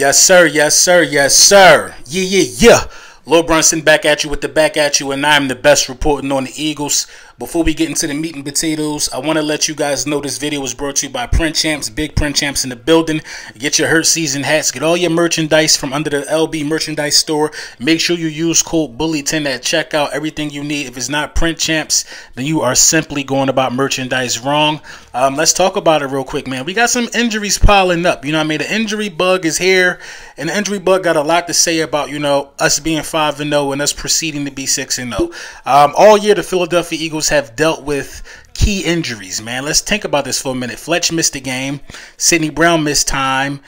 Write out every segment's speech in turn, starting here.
Yes, sir. Yes, sir. Yes, sir. Yeah, yeah, yeah. Lil Brunson back at you with the back at you, and I'm the best reporting on the Eagles. Before we get into the meat and potatoes, I want to let you guys know this video was brought to you by Print Champs, big Print Champs in the building. Get your Hurt Season hats, get all your merchandise from under the LB merchandise store. Make sure you use code BULLY10 at checkout. Everything you need. If it's not Print Champs, then you are simply going about merchandise wrong. Let's talk about it real quick, man. We got some injuries piling up. You know what I mean? The injury bug is here, and the injury bug got a lot to say about, us being 5-0 and us proceeding to be 6-0. All year, the Philadelphia Eagles have dealt with key injuries, man. Let's think about this for a minute. Fletch missed the game. Sidney Brown missed time.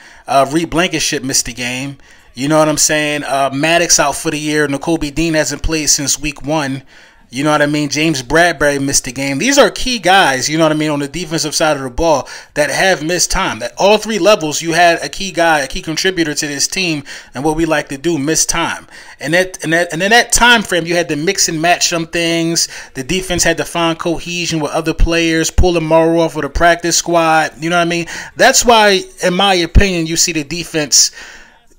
Reed Blankenship missed the game. You know what I'm saying? Maddox out for the year. Nakobe Dean hasn't played since week 1. You know what I mean? James Bradbury missed the game. These are key guys, you know what I mean, on the defensive side of the ball that have missed time. At all three levels, you had a key guy, a key contributor to this team, and what we like to do, miss time. And in that time frame, you had to mix and match some things. The defense had to find cohesion with other players, pull the Morrow off of the practice squad. You know what I mean? That's why, in my opinion, you see the defense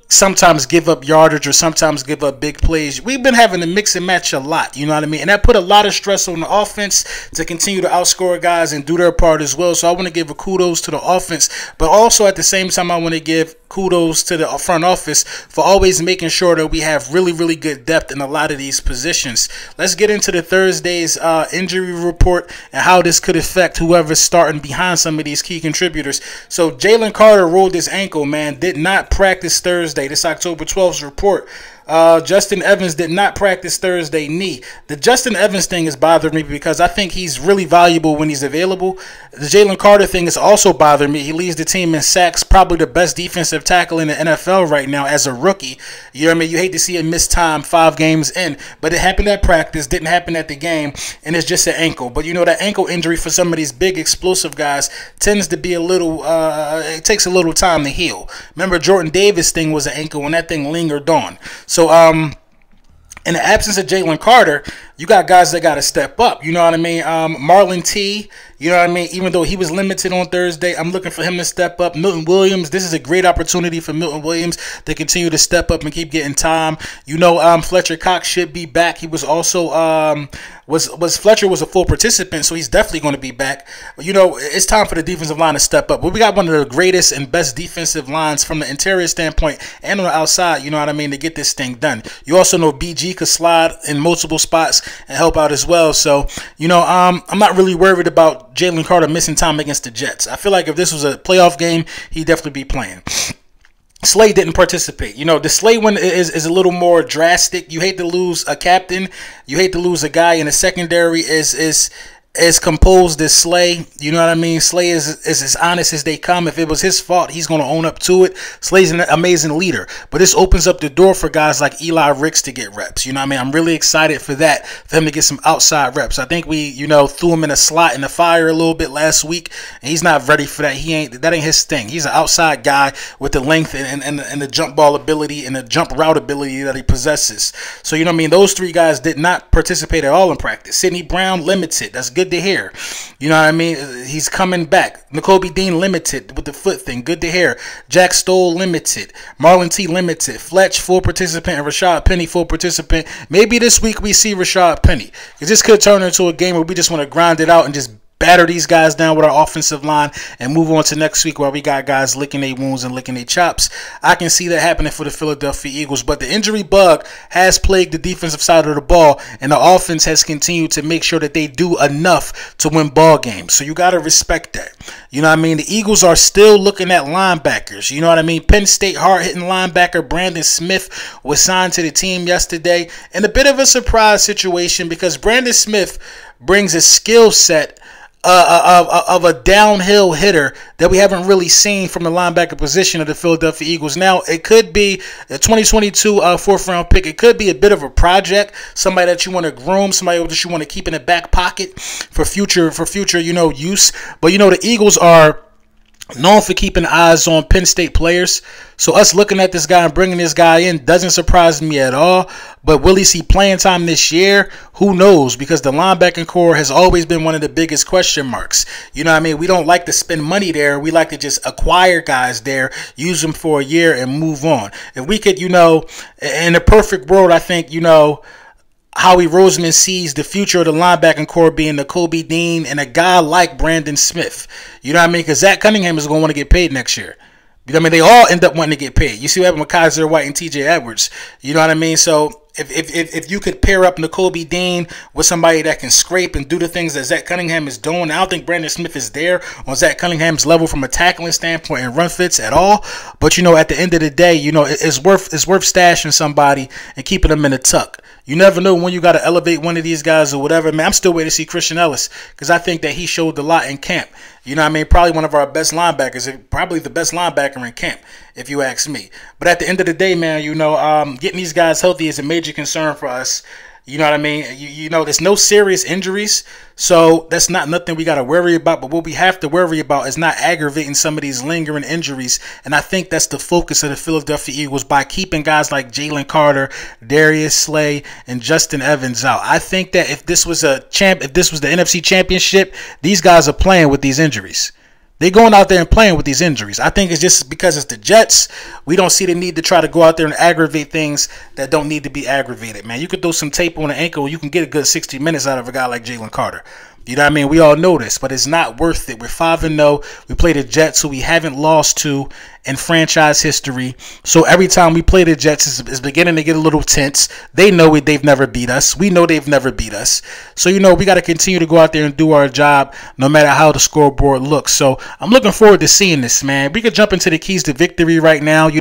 sometimes give up yardage or sometimes give up big plays. We've been having to mix and match a lot, you know what I mean? And that put a lot of stress on the offense to continue to outscore guys and do their part as well. So I want to give a kudos to the offense, but also at the same time I want to give kudos to the front office for always making sure that we have really, really good depth in a lot of these positions. Let's get into the Thursday's injury report and how this could affect whoever's starting behind some of these key contributors. So Jalen Carter rolled his ankle, man, did not practice Thursday. This October 12th report. Justin Evans did not practice Thursday, knee. The Justin Evans thing is bothering me because I think he's really valuable when he's available. The Jalen Carter thing is also bothering me. He leads the team in sacks, probably the best defensive tackle in the NFL right now as a rookie. You know what I mean? You hate to see him miss time 5 games in, but it happened at practice, didn't happen at the game, and it's just an ankle. But you know, that ankle injury for some of these big explosive guys tends to be a little, it takes a little time to heal. Remember, Jordan Davis' thing was an ankle, and that thing lingered on. So, in the absence of Jalen Carter, you got guys that got to step up. You know what I mean? Marlon T, you know what I mean? Even though he was limited on Thursday, I'm looking for him to step up. Milton Williams, this is a great opportunity for Milton Williams to continue to step up and keep getting time. You know, Fletcher Cox should be back. He was also, Fletcher was a full participant, so he's definitely going to be back. You know, it's time for the defensive line to step up. But we got one of the greatest and best defensive lines from the interior standpoint and on the outside, you know what I mean, to get this thing done. You also know BG could slide in multiple spots and help out as well. So, you know, I'm not really worried about Jalen Carter missing time against the Jets. I feel like if this was a playoff game, he'd definitely be playing. Slay didn't participate. You know, the Slay one is a little more drastic. You hate to lose a captain. You hate to lose a guy in the secondary is composed as Slay. You know what I mean? Slay is as honest as they come. If it was his fault, he's going to own up to it. Slay's an amazing leader. But this opens up the door for guys like Eli Ricks to get reps. You know what I mean? I'm really excited for that, for him to get some outside reps. I think we, threw him in a slot in the fire a little bit last week, and he's not ready for that. That ain't his thing. He's an outside guy with the length and the jump ball ability and the jump route ability that he possesses. So, you know what I mean? Those 3 guys did not participate at all in practice. Sidney Brown, limited. That's good to hear. You know what I mean? He's coming back. Nakobe Dean, limited with the foot thing. Good to hear. Jack Stoll, limited. Marlon T, limited. Fletch, full participant. And Rashad Penny, full participant. Maybe this week we see Rashad Penny, because this could turn into a game where we just want to grind it out and just batter these guys down with our offensive line and move on to next week while we got guys licking their wounds and licking their chops. I can see that happening for the Philadelphia Eagles, but the injury bug has plagued the defensive side of the ball, and the offense has continued to make sure that they do enough to win ball games. So you got to respect that. You know what I mean? The Eagles are still looking at linebackers. You know what I mean? Penn State hard-hitting linebacker Brandon Smith was signed to the team yesterday, and a bit of a surprise situation because Brandon Smith brings a skill set of a downhill hitter that we haven't really seen from the linebacker position of the Philadelphia Eagles. Now, it could be a 2022 4th-round pick. It could be a bit of a project, somebody that you want to groom, somebody that you want to keep in the back pocket for future use. But, the Eagles are known for keeping eyes on Penn State players. So us looking at this guy and bringing this guy in doesn't surprise me at all. But will he see playing time this year? Who knows? Because the linebacking core has always been one of the biggest question marks. You know what I mean? We don't like to spend money there. We like to just acquire guys there, use them for a year, and move on. If we could, in a perfect world, I think, Howie Roseman sees the future of the linebacking core being Kobe Dean and a guy like Brandon Smith. You know what I mean? Because Zach Cunningham is going to want to get paid next year. You know what I mean? They all end up wanting to get paid. You see what happened with Kaiser White and TJ Edwards. You know what I mean? So if you could pair up Kobe Dean with somebody that can scrape and do the things that Zach Cunningham is doing, I don't think Brandon Smith is there on Zach Cunningham's level from a tackling standpoint and run fits at all. But at the end of the day, it's worth stashing somebody and keeping them in the tuck. You never know when you got to elevate one of these guys or whatever. Man, I'm still waiting to see Christian Ellis because I think that he showed a lot in camp. You know what I mean? Probably one of our best linebackers, probably the best linebacker in camp, if you ask me. But at the end of the day, man, getting these guys healthy is a major concern for us. You know what I mean? There's no serious injuries, so that's not nothing we got to worry about. But what we have to worry about is not aggravating some of these lingering injuries. And I think that's the focus of the Philadelphia Eagles by keeping guys like Jalen Carter, Darius Slay, and Justin Evans out. I think that if this was the NFC Championship, these guys are playing with these injuries. They're going out there and playing with these injuries. I think it's just because it's the Jets. We don't see the need to try to go out there and aggravate things that don't need to be aggravated, man. You could throw some tape on the ankle. You can get a good 60 minutes out of a guy like Jalen Carter. You know what I mean? We all know this, but it's not worth it. We're 5-0. We play the Jets, who we haven't lost to in franchise history. So every time we play the Jets, it's beginning to get a little tense. They know it. They've never beat us. We know they've never beat us. So, we got to continue to go out there and do our job no matter how the scoreboard looks. So I'm looking forward to seeing this, man. We could jump into the keys to victory right now.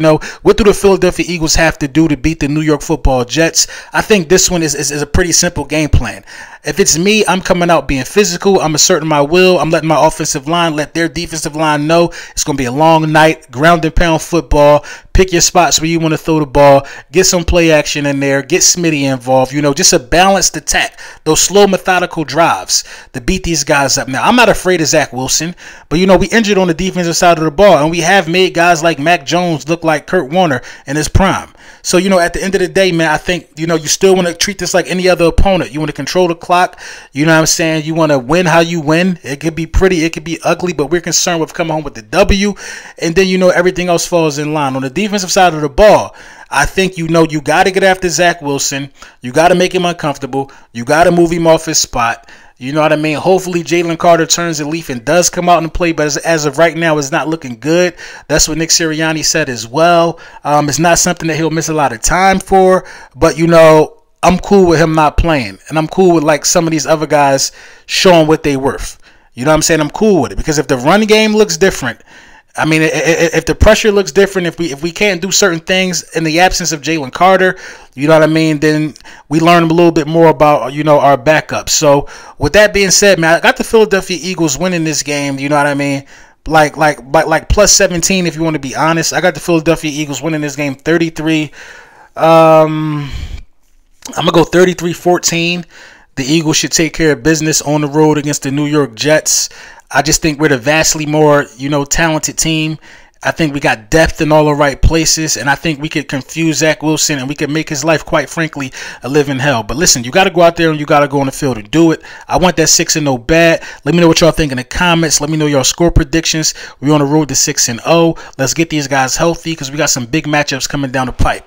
What do the Philadelphia Eagles have to do to beat the New York Football Jets? I think this one is a pretty simple game plan. If it's me, I'm coming out being physical. I'm asserting my will. I'm letting my offensive line let their defensive line know it's going to be a long night, ground and pound football. Pick your spots where you want to throw the ball. Get some play action in there. Get Smitty involved. Just a balanced attack. Those slow, methodical drives to beat these guys up. Now, I'm not afraid of Zach Wilson, but, we injured on the defensive side of the ball, and we have made guys like Mac Jones look like Kurt Warner in his prime. So, at the end of the day, man, I think, you still want to treat this like any other opponent. You want to control the clock. You know what I'm saying? You want to win how you win. It could be pretty. It could be ugly, but we're concerned with coming home with the W. And then, everything else falls in line. On the defensive side of the ball, I think, you got to get after Zach Wilson. You got to make him uncomfortable. You got to move him off his spot. You know what I mean? Hopefully Jalen Carter turns a leaf and does come out and play, but as of right now, it's not looking good. That's what Nick Sirianni said as well. It's not something that he'll miss a lot of time for, but, I'm cool with him not playing, and I'm cool with some of these other guys showing what they worth. You know what I'm saying? I'm cool with it because if the run game looks different, I mean, if the pressure looks different, if we can't do certain things in the absence of Jalen Carter, you know what I mean, then we learn a little bit more about, our backups. So with that being said, man, I got the Philadelphia Eagles winning this game. You know what I mean? Like plus 17, if you want to be honest. I got the Philadelphia Eagles winning this game 33. I'm going to go 33-14. The Eagles should take care of business on the road against the New York Jets. I just think we're the vastly more, talented team. I think we got depth in all the right places, and I think we could confuse Zach Wilson, and we could make his life, quite frankly, a living hell. But listen, you got to go out there and you got to go on the field and do it. I want that 6-0 bat. Let me know what y'all think in the comments. Let me know your score predictions. We're on the road to 6-0. Let's get these guys healthy because we got some big matchups coming down the pipe.